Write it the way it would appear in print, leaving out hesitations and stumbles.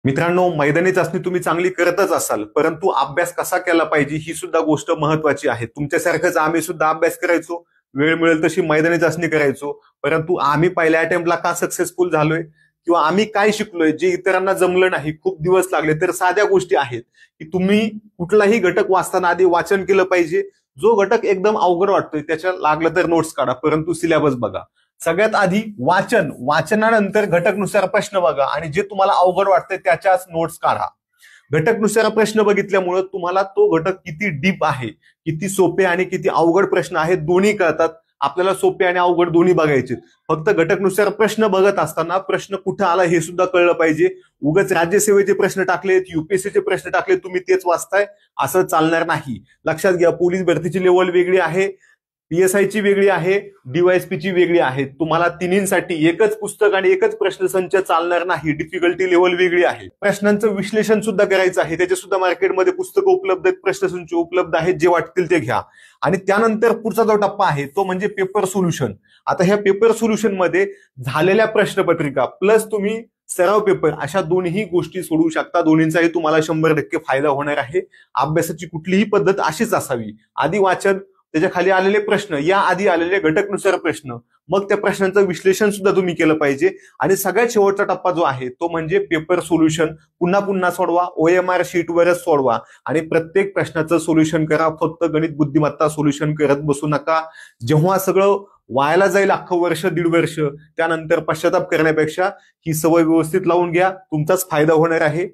मित्रांनो, मैदानी चाचणी तुम्ही चांगली करतच असाल, परंतु अभ्यास कसा केला पाहिजे ही सुद्धा गोष्ट महत्वाची आहे. तुमच्यासारखंच आम्ही सुद्धा अभ्यास करायचो, वेळ मिळेल तशी मैदानी चाचणी करायचो, परंतु आम्ही पहिल्या अटेम्प्टला का सक्सेसफुल झालोय किंवा आम्ही काय शिकलोय जे इतरांना जमलं नाही, खूप दिवस लागले. तर साध्या गोष्टी आहेत की तुम्ही कुठलाही घटक वाचताना आधी वाचन केलं पाहिजे. जो घटक एकदम अवघड वाटतोय त्याच्या लागलं तर नोट्स काढा, परंतु सिलेबस बघा. सगळ्यात आधी वाचनानंतर घटकनुसार प्रश्न बघा आणि जे तुम्हाला अवघड वाटतंय त्याच्याच नोट्स काढा. घटकनुसार प्रश्न बघितल्यामुळे तुम्हाला तो घटक किती डीप आहे, किती सोपे आणि किती अवघड प्रश्न आहेत दोन्ही कळतात. आपल्याला सोपे आणि अवघड दोन्ही बघायचे. फक्त घटकनुसार प्रश्न बघत असताना प्रश्न कुठं आला हे सुद्धा कळलं पाहिजे. उगाच राज्यसेवेचे प्रश्न टाकलेत, युपीएससीचे प्रश्न टाकले, तुम्ही तेच वाचताय असं चालणार नाही. लक्षात घ्या, पोलीस भरतीची लेवल वेगळी आहे, पीएसआयची वेगळी आहे, डीवायएसपीची वेगळी आहे. तुम्हाला तिन्हींसाठी एकच पुस्तक आणि एकच प्रश्नसंच चालणार नाही. डिफिकल्टी लेवल वेगळी आहे. प्रश्नांचं विश्लेषण सुद्धा करायचं आहे. त्याचे सुद्धा मार्केटमध्ये पुस्तकं उपलब्ध आहेत, प्रश्नसंच उपलब्ध आहेत. जे वाटतील ते घ्या. आणि त्यानंतर पुढचा जो टप्पा आहे तो म्हणजे पेपर सोल्युशन. आता ह्या पेपर सोल्युशन मध्ये झालेल्या प्रश्नपत्रिका प्लस तुम्ही सराव पेपर अशा दोन्ही गोष्टी सोडवू शकता. दोन्हींचाही तुम्हाला 100% फायदा होणार आहे. अभ्यासाची कुठलीही पद्धत अशीच असावी. आधी वाचन, त्याच्या खाली आलेले प्रश्न, या आधी आलेले घटकनुसार प्रश्न, मग त्या प्रश्नांचं विश्लेषण सुद्धा तुम्ही केलं पाहिजे. आणि सगळ्यात शेवटचा टप्पा जो आहे तो म्हणजे पेपर सोल्युशन. पुन्हा पुन्हा सोडवा, ओएमआर शीटवरच सोडवा आणि प्रत्येक प्रश्नाचं सोल्युशन करा. फक्त गणित बुद्धिमत्ता सोल्युशन करत बसू नका. जेव्हा सगळं वायाला जाईल अख्खं वर्ष दीड वर्ष, त्यानंतर पश्चाताप करण्यापेक्षा ही सवय व्यवस्थित लावून घ्या. तुमचाच फायदा होणार आहे.